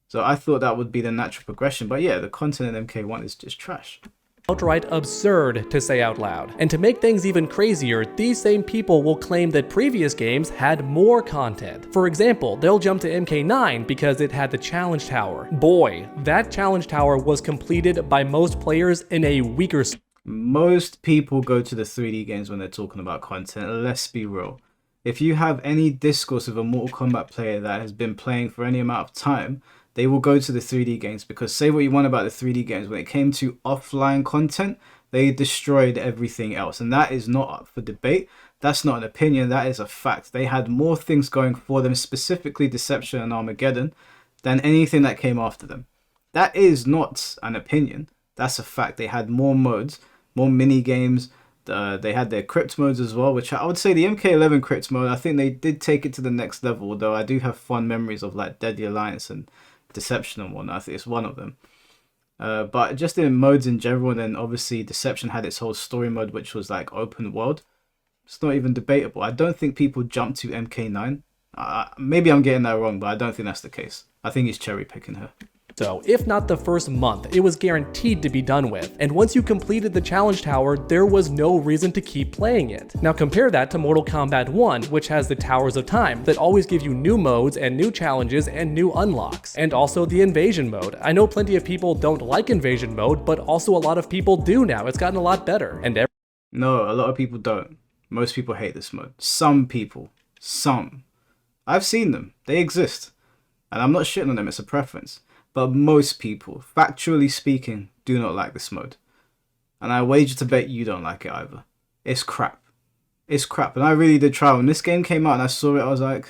So I thought that would be the natural progression. But yeah, the content in MK1 is just trash. Outright absurd to say out loud. And to make things even crazier, these same people will claim that previous games had more content. For example, they'll jump to MK9 because it had the challenge tower. Boy, that challenge tower was completed by most players in a weaker. Most people go to the 3D games when they're talking about content, let's be real. If you have any discourse with a Mortal Kombat player that has been playing for any amount of time, they will go to the 3D games, because say what you want about the 3D games, when it came to offline content, they destroyed everything else. And that is not up for debate. That's not an opinion. That is a fact. They had more things going for them, specifically Deception and Armageddon, than anything that came after them. That is not an opinion. That's a fact. They had more modes. more mini games. They had their crypt modes as well, which I would say the MK11 crypt mode, I think they did take it to the next level, although I do have fond memories of like Deadly Alliance and Deception and whatnot. I think it's one of them. But just in modes in general, and then obviously Deception had its whole story mode, which was like open world. It's not even debatable. I don't think people jump to MK9. Maybe I'm getting that wrong, but I don't think that's the case. I think he's cherry picking her. So, if not the first month, it was guaranteed to be done with, and once you completed the challenge tower, there was no reason to keep playing it. Now compare that to Mortal Kombat 1, which has the Towers of Time that always give you new modes and new challenges and new unlocks, and also the Invasion mode. I know plenty of people don't like Invasion mode, but also a lot of people do now. It's gotten a lot better, and No, a lot of people don't. Most people hate this mode. Some people. Some. I've seen them. They exist. And I'm not shitting on them, it's a preference. But most people, factually speaking, do not like this mode. And I wager to bet you don't like it either. It's crap. It's crap. And I really did try. When this game came out and I saw it, I was like,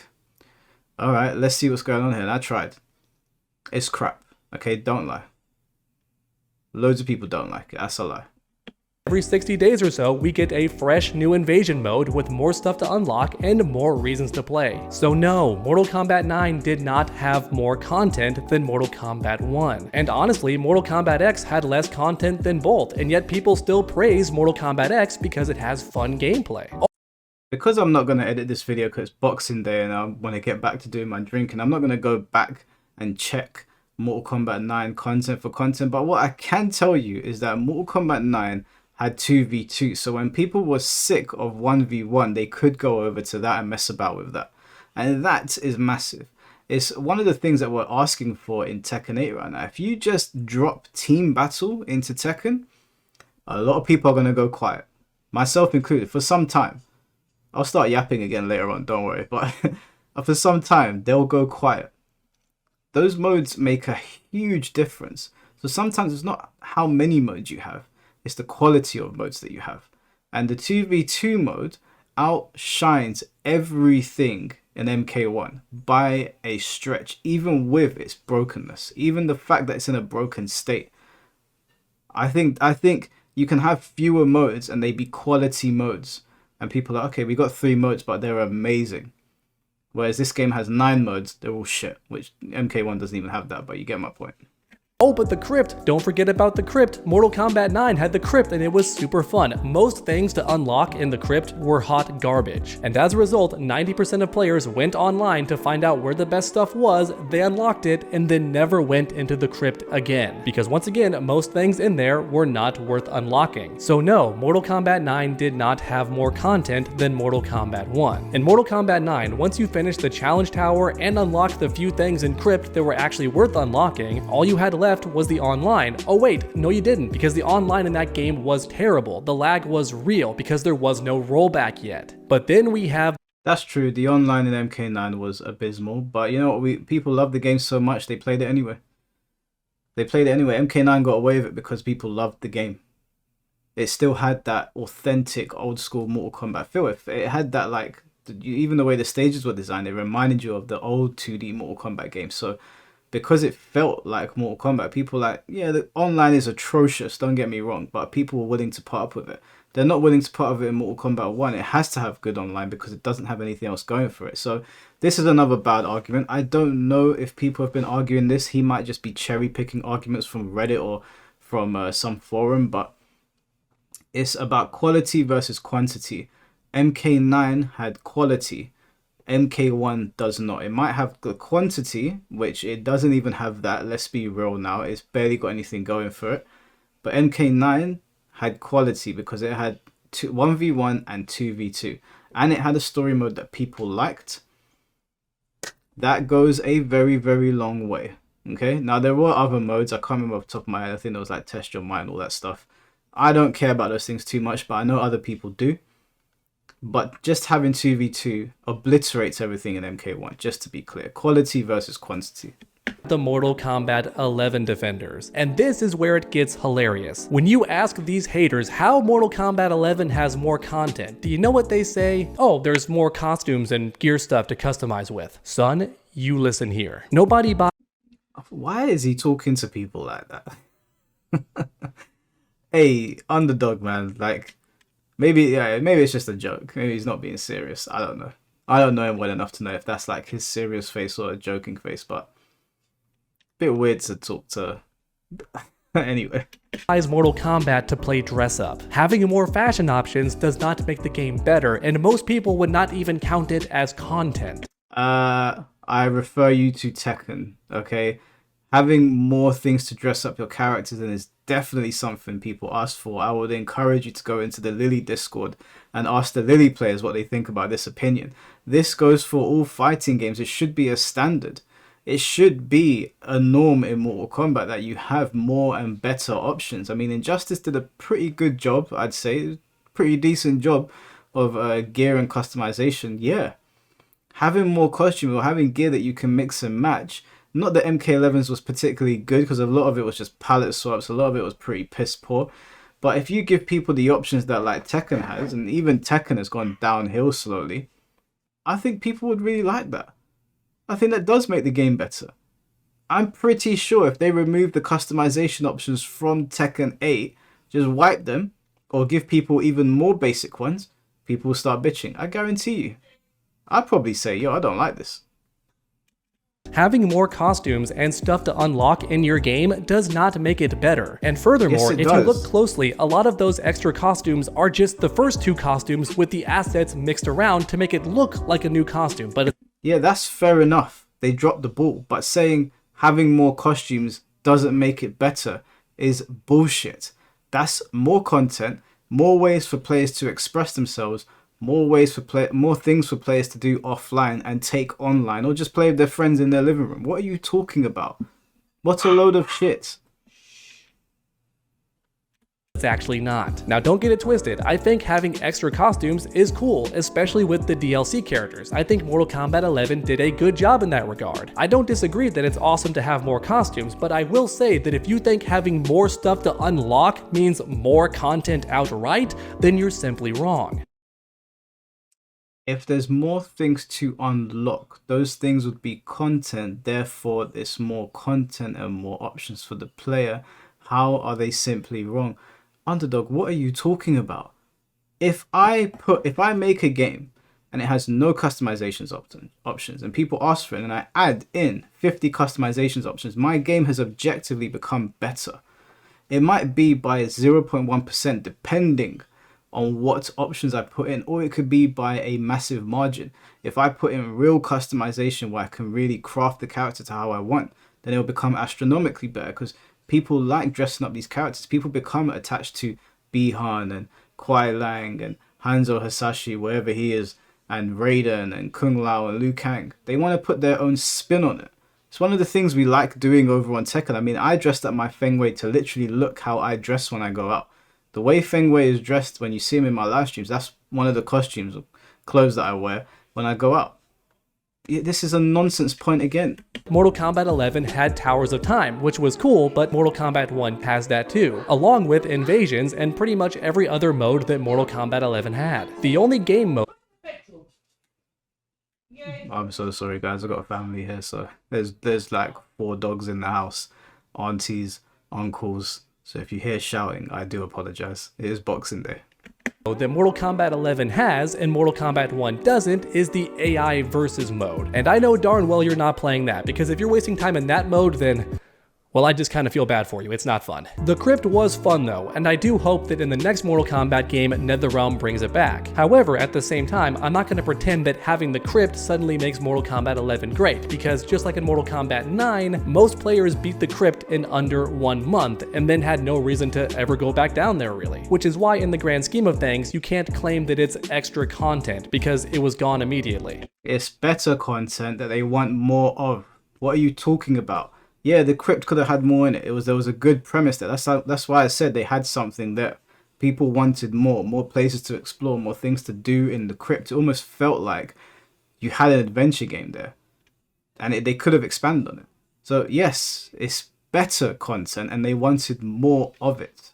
alright, let's see what's going on here. And I tried. It's crap. Okay, don't lie. Loads of people don't like it. That's a lie. every 60 days or so, we get a fresh new Invasion mode with more stuff to unlock and more reasons to play. So no, Mortal Kombat 9 did not have more content than Mortal Kombat 1. And honestly, Mortal Kombat X had less content than both, and yet people still praise Mortal Kombat X because it has fun gameplay. Because I'm not going to edit this video because it's Boxing Day and I want to get back to doing my drinking, I'm not going to go back and check Mortal Kombat 9 content for content. But what I can tell you is that Mortal Kombat 9 had 2v2, so when people were sick of 1v1, they could go over to that and mess about with that, and that is massive. It's one of the things that we're asking for in Tekken 8 right now. If you just drop team battle into Tekken, a lot of people are going to go quiet, myself included, for some time. I'll start yapping again later on, don't worry, but for some time they'll go quiet. Those modes make a huge difference. So sometimes it's not how many modes you have, it's the quality of modes that you have. And the 2v2 mode outshines everything in MK1 by a stretch, even with its brokenness, even the fact that it's in a broken state. I think you can have fewer modes and they be quality modes. And people are, okay, we got 3 modes, but they're amazing. Whereas this game has 9 modes, they're all shit, which MK1 doesn't even have that, but you get my point. Oh, but the crypt! Don't forget about the crypt! Mortal Kombat 9 had the crypt and it was super fun. Most things to unlock in the crypt were hot garbage. And as a result, 90% of players went online to find out where the best stuff was, they unlocked it, and then never went into the crypt again. Because once again, most things in there were not worth unlocking. So no, Mortal Kombat 9 did not have more content than Mortal Kombat 1. In Mortal Kombat 9, once you finished the challenge tower and unlocked the few things in crypt that were actually worth unlocking, all you had left was the online. Oh wait, no you didn't, because the online in that game was terrible. The lag was real because there was no rollback yet. But then we have... That's true, the online in MK9 was abysmal, but you know what, people love the game so much they played it anyway. MK9 got away with it because people loved the game. It still had that authentic old school Mortal Kombat feel. It had that, like, even the way the stages were designed, it reminded you of the old 2D Mortal Kombat games. So because it felt like Mortal Kombat, people were like, yeah, the online is atrocious, don't get me wrong, but people were willing to put up with it. They're not willing to put up with it in Mortal Kombat 1. It has to have good online because it doesn't have anything else going for it. So this is another bad argument. I don't know if people have been arguing this. He might just be cherry picking arguments from Reddit or from some forum, but it's about quality versus quantity. MK9 had quality. MK1 does not. It might have the quantity, which it doesn't even have that. Let's be real now. It's barely got anything going for it. But MK9 had quality because it had 1v1 and 2v2. And it had a story mode that people liked. That goes a very, very long way. Okay, now there were other modes. I can't remember off the top of my head. I think there was like Test Your Mind, all that stuff. I don't care about those things too much, but I know other people do. But just having 2v2 obliterates everything in MK1, just to be clear. Quality versus quantity. The Mortal Kombat 11 defenders. And this is where it gets hilarious. When you ask these haters how Mortal Kombat 11 has more content, do you know what they say? Oh, there's more costumes and gear stuff to customize with. Son, you listen here. Nobody buys... Why is he talking to people like that? Hey, underdog man, like maybe it's just a joke. Maybe he's not being serious. I don't know. I don't know him well enough to know if that's like his serious face or a joking face, but bit weird to talk to. Anyway. Mortal Kombat to play dress up. Having more fashion options does not make the game better, and most people would not even count it as content. I refer you to Tekken, okay? Having more things to dress up your characters in is definitely something people ask for. I would encourage you to go into the Lily Discord and ask the Lily players what they think about this opinion. This goes for all fighting games. It should be a standard. It should be a norm in Mortal Kombat that you have more and better options. I mean, Injustice did a pretty good job, I'd say. Pretty decent job of gear and customization. Yeah. Having more costumes or having gear that you can mix and match. Not that MK11's was particularly good because a lot of it was just palette swaps. A lot of it was pretty piss poor. But if you give people the options that like Tekken has, and even Tekken has gone downhill slowly, I think people would really like that. I think that does make the game better. I'm pretty sure if they remove the customization options from Tekken 8, just wipe them, or give people even more basic ones, people will start bitching. I guarantee you. I'd probably say, yo, I don't like this. Having more costumes and stuff to unlock in your game does not make it better. And furthermore, if you look closely, a lot of those extra costumes are just the first two costumes with the assets mixed around to make it look like a new costume. But yeah, that's fair enough. They dropped the ball. But saying having more costumes doesn't make it better is bullshit. That's more content, more ways for players to express themselves, more things for players to do offline and take online, or just play with their friends in their living room. What are you talking about? What a load of shit. It's actually not. Now don't get it twisted, I think having extra costumes is cool, especially with the DLC characters. I think Mortal Kombat 11 did a good job in that regard. I don't disagree that it's awesome to have more costumes, but I will say that if you think having more stuff to unlock means more content outright, then you're simply wrong. If there's more things to unlock, those things would be content, therefore there's more content and more options for the player. How are they simply wrong? Underdog, what are you talking about? If I make a game and it has no customizations options and people ask for it and I add in 50 customizations options, my game has objectively become better. It might be by 0.1% depending on what options I put in, or it could be by a massive margin. If I put in real customization where I can really craft the character to how I want, then it'll become astronomically better because people like dressing up these characters. People become attached to Bihan and Kuai Lang and Hanzo Hasashi, wherever he is, and Raiden and Kung Lao and Liu Kang. They want to put their own spin on it. It's one of the things we like doing over on Tekken. I mean, I dressed up my Feng Wei to literally look how I dress when I go out. The way Feng Wei is dressed when you see him in my live streams, that's one of the costumes or clothes that I wear when I go out. This is a nonsense point again. Mortal Kombat 11 had Towers of Time, which was cool, but Mortal Kombat 1 has that too, along with invasions and pretty much every other mode that Mortal Kombat 11 had. The only game mode... I'm so sorry guys, I've got a family here, so there's like 4 dogs in the house, aunties, uncles. So if you hear shouting, I do apologize. It is Boxing Day. That Mortal Kombat 11 has and Mortal Kombat 1 doesn't is the AI versus mode. And I know darn well you're not playing that, because if you're wasting time in that mode, then... well, I just kind of feel bad for you. It's not fun. The crypt was fun though, and I do hope that in the next Mortal Kombat game, NetherRealm brings it back. However, at the same time, I'm not going to pretend that having the crypt suddenly makes Mortal Kombat 11 great, because just like in Mortal Kombat 9, most players beat the crypt in under 1 month, and then had no reason to ever go back down there really. Which is why in the grand scheme of things, you can't claim that it's extra content, because it was gone immediately. It's better content that they want more of. What are you talking about? Yeah, the crypt could have had more in it. There was a good premise there. That's why I said they had something there. People wanted more places to explore, more things to do in the crypt. It almost felt like you had an adventure game there, and they could have expanded on it. So yes, it's better content, and they wanted more of it.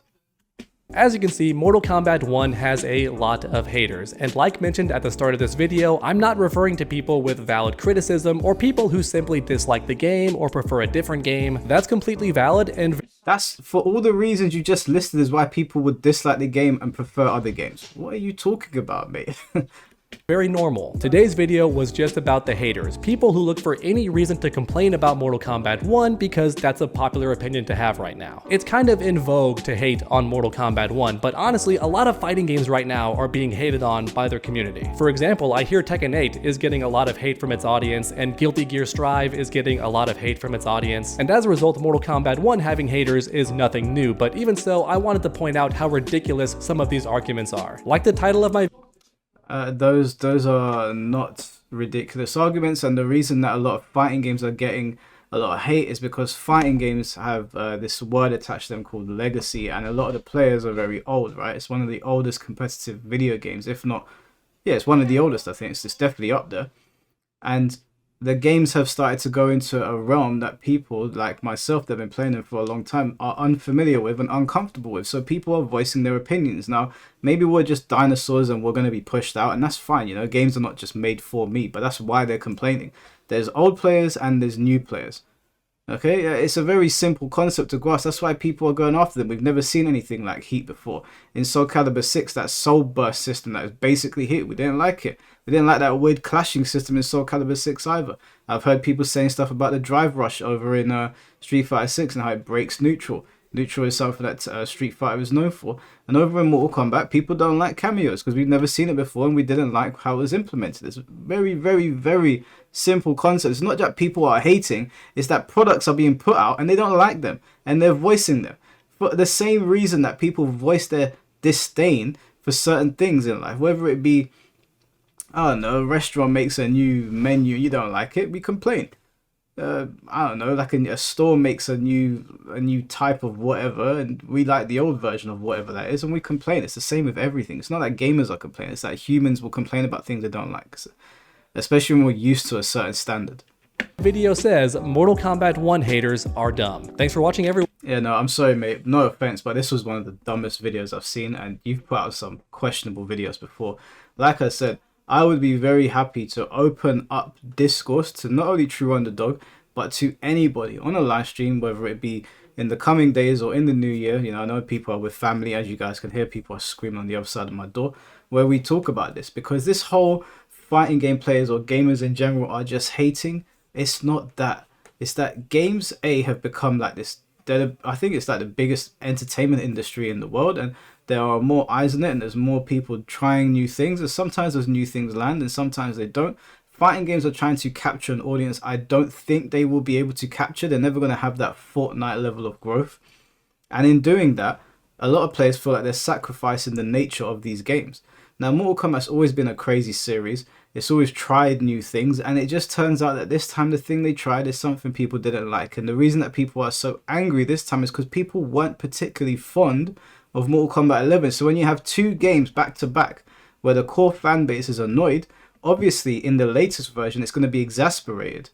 As you can see, Mortal Kombat 1 has a lot of haters, and like mentioned at the start of this video, I'm not referring to people with valid criticism or people who simply dislike the game or prefer a different game. That's completely valid and That's for all the reasons you just listed is why people would dislike the game and prefer other games. What are you talking about, mate? Very normal. Today's video was just about the haters, people who look for any reason to complain about Mortal Kombat 1 because that's a popular opinion to have right now. It's kind of in vogue to hate on Mortal Kombat 1, but honestly, a lot of fighting games right now are being hated on by their community. For example, I hear Tekken 8 is getting a lot of hate from its audience, and Guilty Gear Strive is getting a lot of hate from its audience, and as a result, Mortal Kombat 1 having haters is nothing new, but even so, I wanted to point out how ridiculous some of these arguments are. Like the title of my those are not ridiculous arguments, and the reason that a lot of fighting games are getting a lot of hate is because fighting games have this word attached to them called legacy, and a lot of the players are very old, right? It's one of the oldest competitive video games, if not, yeah, it's one of the oldest. I think it's definitely up there, and the games have started to go into a realm that people like myself that have been playing them for a long time are unfamiliar with and uncomfortable with. So people are voicing their opinions. Now, maybe we're just dinosaurs and we're going to be pushed out, and that's fine. You know, games are not just made for me, but that's why they're complaining. There's old players and there's new players. Okay, it's a very simple concept to grasp. That's why people are going after them. We've never seen anything like Heat before. In Soul Calibur 6, that Soul Burst system that was basically Heat, we didn't like it. We didn't like that weird clashing system in Soul Calibur 6 either. I've heard people saying stuff about the drive rush over in Street Fighter 6 and how it breaks neutral. Neutral is something that Street Fighter is known for. And over in Mortal Kombat, people don't like cameos because we've never seen it before and we didn't like how it was implemented. It's a very, very, very simple concept. It's not that people are hating, it's that products are being put out and they don't like them and they're voicing them. For the same reason that people voice their disdain for certain things in life, whether it be, I don't know, a restaurant makes a new menu, you don't like it, we complain. I don't know, like a store makes a new type of whatever and we like the old version of whatever that is and we complain. It's the same with everything. It's not that gamers are complaining, it's that humans will complain about things they don't like, especially when we're used to a certain standard. Video says Mortal Kombat 1 haters are dumb. Thanks for watching, everyone. Yeah, no, I'm sorry, mate. No offense, but this was one of the dumbest videos I've seen, and you've put out some questionable videos before. Like I said, I would be very happy to open up discourse to not only TrueUnderDawg, but to anybody on a live stream, whether it be in the coming days or in the new year. You know, I know people are with family, as you guys can hear, people are screaming on the other side of my door, where we talk about this, because this whole fighting game players or gamers in general are just hating. It's not that. It's that games have become like this. I think it's like the biggest entertainment industry in the world, and there are more eyes on it, and there's more people trying new things, and sometimes those new things land and sometimes they don't. Fighting games are trying to capture an audience I don't think they will be able to capture. They're never going to have that Fortnite level of growth, and in doing that, a lot of players feel like they're sacrificing the nature of these games. Now, Mortal Kombat's always been a crazy series. It's always tried new things, and it just turns out that this time the thing they tried is something people didn't like. And the reason that people are so angry this time is because people weren't particularly fond of Mortal Kombat 11. So when you have two games back to back where the core fan base is annoyed, obviously in the latest version it's going to be exasperated.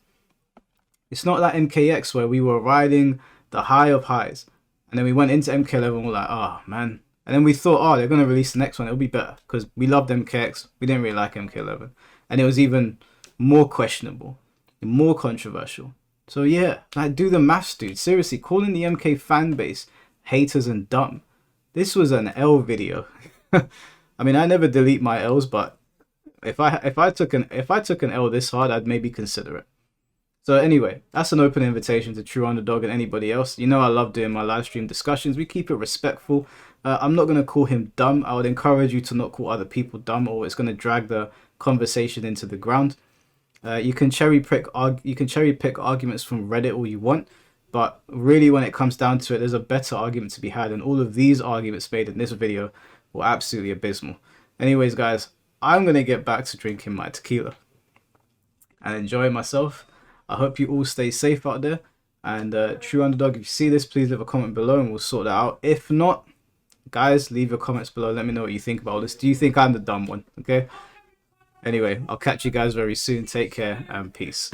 It's not like MKX where we were riding the high of highs, and then we went into MK11 and we're like, oh man. And then we thought, oh, they're going to release the next one, it'll be better, because we loved MKX, we didn't really like MK11. And it was even more questionable, more controversial. So yeah, like, do the maths, dude. Seriously, calling the MK fan base haters and dumb. This was an L video. I mean, I never delete my L's, but if I took an L this hard, I'd maybe consider it. So anyway, that's an open invitation to TrueUnderDawg and anybody else. You know I love doing my live stream discussions. We keep it respectful. I'm not going to call him dumb. I would encourage you to not call other people dumb, or it's going to drag the conversation into the ground. You can cherry pick arguments from Reddit all you want, but really when it comes down to it, there's a better argument to be had, and all of these arguments made in this video were absolutely abysmal. Anyways, guys, I'm going to get back to drinking my tequila and enjoying myself. I hope you all stay safe out there. And TrueUnderDawg, if you see this, please leave a comment below and we'll sort that out. If not, guys, leave your comments below. Let me know what you think about all this. Do you think I'm the dumb one? Okay. Anyway, I'll catch you guys very soon. Take care and peace.